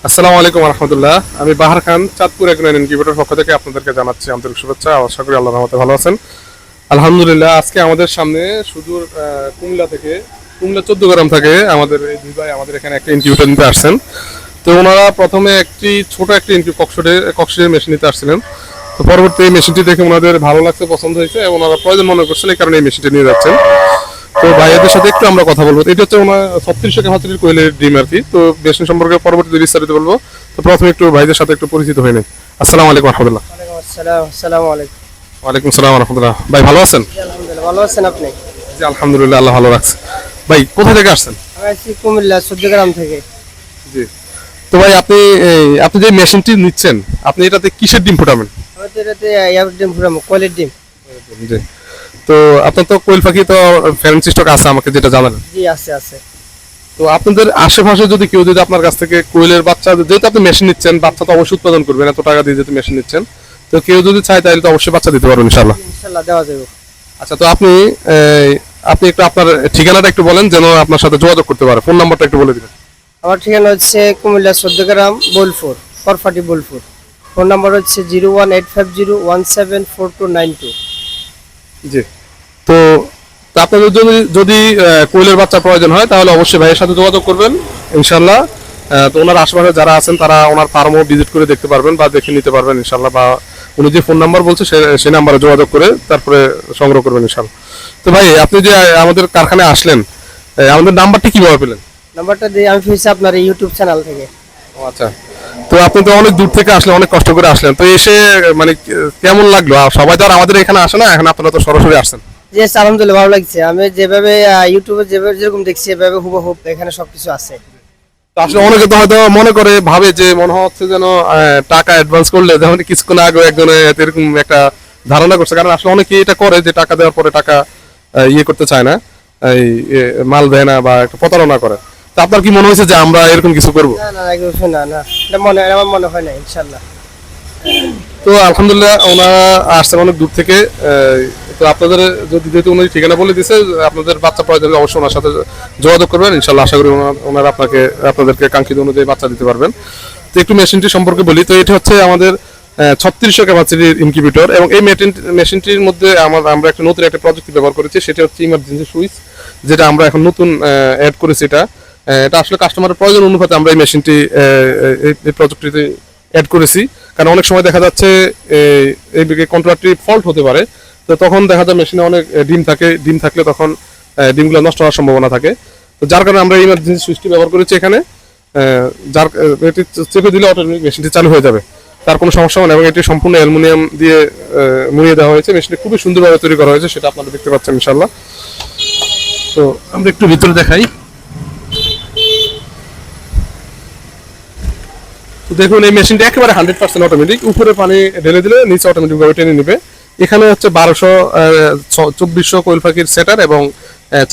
আসসালামু আলাইকুম রহমতুল্লাহ। আমি বাহার খান, চাঁদপুর এগ্রো ইনকিউবেটর পক্ষ থেকে আপনাদেরকে জানাচ্ছি আন্তরিক শুভেচ্ছা। আশা করি আল্লাহর রহমতে ভালো আছেন। আলহামদুলিল্লাহ, আজকে আমাদের সামনে সুদূর কুমিল্লা থেকে, কুমিল্লা 14 গ্রাম থেকে আমাদের এই দুই ভাই আমাদের এখানে একটা ইনকিউবেটর নিতে আসছেন। তো ওনারা প্রথমে ছোট একটি কক্সিডের মেশিন নিতে আসছিলেন। তো পরবর্তী এই মেশিনটি দেখে ওনাদের ভালো লাগছে, পছন্দ হয়েছে এবং ওনারা প্রয়োজন মনে করছেন, এই কারণে এই মেশিনটি নিয়ে যাচ্ছেন। তো ভাইয়াদের সাথে একটু আমরা কথা বলবো। এটা হচ্ছে ওনার 3600 ক্যাপাসিটির কোয়েলের ডিম আর কি। তো মেশিন সম্পর্কে পরবর্তীতে বিস্তারিত বলবো। তো প্রথমে একটু ভাইদের সাথে একটু পরিচিত হয়ে নেই। আসসালামু আলাইকুম রহমতুল্লাহ। আসসালামু আলাইকুম। ওয়ালাইকুম সালাম রহমতুল্লাহ। ভাই ভালো আছেন? আলহামদুলিল্লাহ, ভালো আছেন আপনি? জি আলহামদুলিল্লাহ, আল্লাহ ভালো রাখছে। ভাই কোথা থেকে আসছেন? আমি আসছি কুমিল্লা 14 গ্রাম থেকে। জি। তো ভাই আপনি যে মেশিনটি নিচ্ছেন, আপনি এটাতে কিসের ডিম ফোটাবেন? আমি তো এটাতে ইয়ার ডিম ফুরামো, কোয়েলের ডিম। জি। তো আপনার তো কোয়েল পাখি তো ফ্যান্সি স্টক আছে আমাকে যেটা জানালেন। জি আছে আছে। তো আপনাদের আশেপাশে যদি কেউ যদি আপনার কাছ থেকে কোয়েলের বাচ্চা, যেহেতু আপনি মেশিন নিচ্ছেন, বাচ্চা তো অবশ্যই উৎপাদন করবেন, এত টাকা দিয়ে যেহেতু মেশিন নিচ্ছেন, তো কেউ যদি চায় তাহলে তো অবশ্যই বাচ্চা দিতে পারবেন ইনশাআল্লাহ। ইনশাআল্লাহ দেওয়া যাবে। আচ্ছা, তো আপনি একটু আপনার ঠিকানাটা একটু বলেন যেন আপনার সাথে যোগাযোগ করতে পারে। ফোন নাম্বারটা একটু বলে দিবেন। আমার ঠিকানা হচ্ছে কুমিল্লা 14 গ্রাম বোলপুর, করফাটি বোলপুর। ফোন নাম্বার হচ্ছে 01850174292। জি। তো তো আপনাদের যদি কোয়েলের বাচ্চা প্রয়োজন হয় তাহলে অবশ্যই ভাইয়ের সাথে যোগাযোগ করবেন ইনশাআল্লাহ। তো ওনার আশেপাশে যারা আছেন তারা ওনার ফার্মও ভিজিট করে দেখতে পারবেন বা দেখে নিতে পারবেন ইনশাআল্লাহ, বা উনি যে ফোন নাম্বার বলছে সেই নাম্বারে যোগাযোগ করে তারপরে সংগ্রহ করবেন ইনশাআল্লাহ। তো ভাই আপনি যে আমাদের কারখানায় আসলেন, আমাদের নাম্বারটি কিভাবে পেলেন? নাম্বারটা দিয়ে আমি পেয়েছি আপনার ইউটিউব চ্যানেল থেকে। ও আচ্ছা। তো আপনি তো অনেক দূর থেকে আসলেন, অনেক কষ্ট করে আসলেন, তো এসে মানে কেমন লাগলো? আর সবাই তো আর আমাদের এখানে আসে না, এখন আপনারা তো সরাসরি আসছেন। জি আলহামদুলিল্লাহ, ভালো লাগছে। আমি যেভাবে ইউটিউবে যেরকম দেখছি এভাবে হুবহু এখানে সবকিছু আছে। তো আসলে অনেকে তো হয়তো মনে করে, ভাবে যে মনে হচ্ছে যেন টাকা অ্যাডভান্স করলে, যেমন কিছুক্ষণ আগে একজনে এরকম একটা ধারণা করছে। কারণ আসলে অনেকে এটা করে যে টাকা দেওয়ার পরে টাকা ইয়ে করতে চায় না, এই মাল দেয় না বা একটা প্রতারণা করে। তো আপনার কি মনে হয়েছে যে আমরা এরকম কিছু করবো? না না না না, এটা আমার মনে হয় না ইনশাআল্লাহ। তো আলহামদুলিল্লাহ ওনারা আসছেন অনেক দূর থেকে। তো আপনাদের যেহেতু উনি ঠিকানা বলে দিয়েছে, আপনাদের বাচ্চা প্রয়োজন হলে অবশ্যই ওনার সাথে যোগাযোগ করবেন ইনশাল্লাহ। আশা করি ওনারা আপনাদেরকে কাঙ্ক্ষিত অনুযায়ী বাচ্চা দিতে পারবেন। তো একটু মেশিনটি সম্পর্কে বলি। তো এটা হচ্ছে আমাদের 3600 ক্যাপাসিটির ইনকিউবেটর, এবং এই মেশিনটির মধ্যে আমরা একটা নতুন একটা প্রযুক্তি ব্যবহার করেছি, সেটা হচ্ছে ইমার্জেন্সি সুইচ, যেটা আমরা এখন নতুন অ্যাড করেছি। এটা আসলে কাস্টমারের প্রয়োজন অনুপাতে আমরা এই মেশিনটি এই প্রযুক্তিতে অ্যাড করেছি। কারণ অনেক সময় দেখা যাচ্ছে এই কন্ট্রোলারটি ফল্ট হতে পারে, তো তখন দেখা যায় মেশিনে অনেক ডিম থাকে, ডিম থাকলে তখন ডিমগুলো নষ্ট হওয়ার সম্ভাবনা থাকে। তো যার কারণে আমরা ইমার্জেন্সি সুইচটি ব্যবহার করেছি এখানে। এটি চেপে দিলে অটোমেটিক মেশিনটি চালু হয়ে যাবে, তার কোনো সমস্যা হয় না। এবং এটি সম্পূর্ণ অ্যালুমিনিয়াম দিয়ে মুড়িয়ে দেওয়া হয়েছে। মেশিনটি খুবই সুন্দরভাবে তৈরি করা হয়েছে, সেটা আপনারা দেখতে পাচ্ছেন ইনশাল্লাহ। তো আমরা একটু ভিতরে দেখাই। তো দেখুন, এই মেশিনটা একেবারে 100% অটোমেটিক। উপরে পানি ঢেলে দিলে নিচে অটোমেটিক ভাবে টেনে নেবে। এখানে হচ্ছে 2400 কোয়েল পাখির সেটার এবং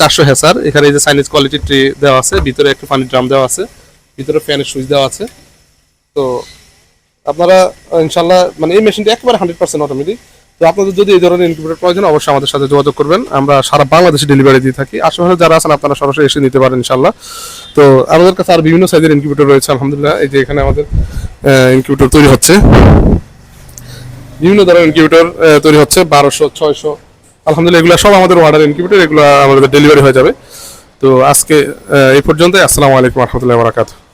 400 হেসার। এখানে এই যে চাইনিজ কোয়ালিটির ট্রি দেওয়া আছে, ভিতরে একটা পানির ড্রাম দেওয়া আছে, ভিতরে ফ্যানের সুইচ দেওয়া আছে। তো আপনারা ইনশাল্লাহ মানে এই মেশিনটা একেবারে 100% অটোমেটিক। তো আপনাদের যদি এই ধরনের ইনকিউবেটর প্রয়োজন অবশ্যই আমাদের সাথে যোগাযোগ করবেন। আমরা সারা বাংলাদেশে ডেলিভারি দিয়ে থাকি। আশেপাশে যারা আছেন আপনারা সরাসরি এসে নিতে পারেন ইনশাল্লাহ। তো আমাদের কাছে আর বিভিন্ন সাইজের ইনকিউবেটর রয়েছে আলহামদুলিল্লাহ। এই যে এখানে আমাদের ইনকিউবেটর তৈরি হচ্ছে, বিভিন্ন ধরনের ইনকিউবেটর তৈরি হচ্ছে, 1200 600 আলহামদুলিল্লাহ। এগুলো সব আমাদের অর্ডার ইনকিউবেটর, এগুলো আমাদের ডেলিভারি হয়ে যাবে। তো আজকে এই পর্যন্ত। আসসালামু আলাইকুম রহমতুল্লাহ বারাকাতুহু।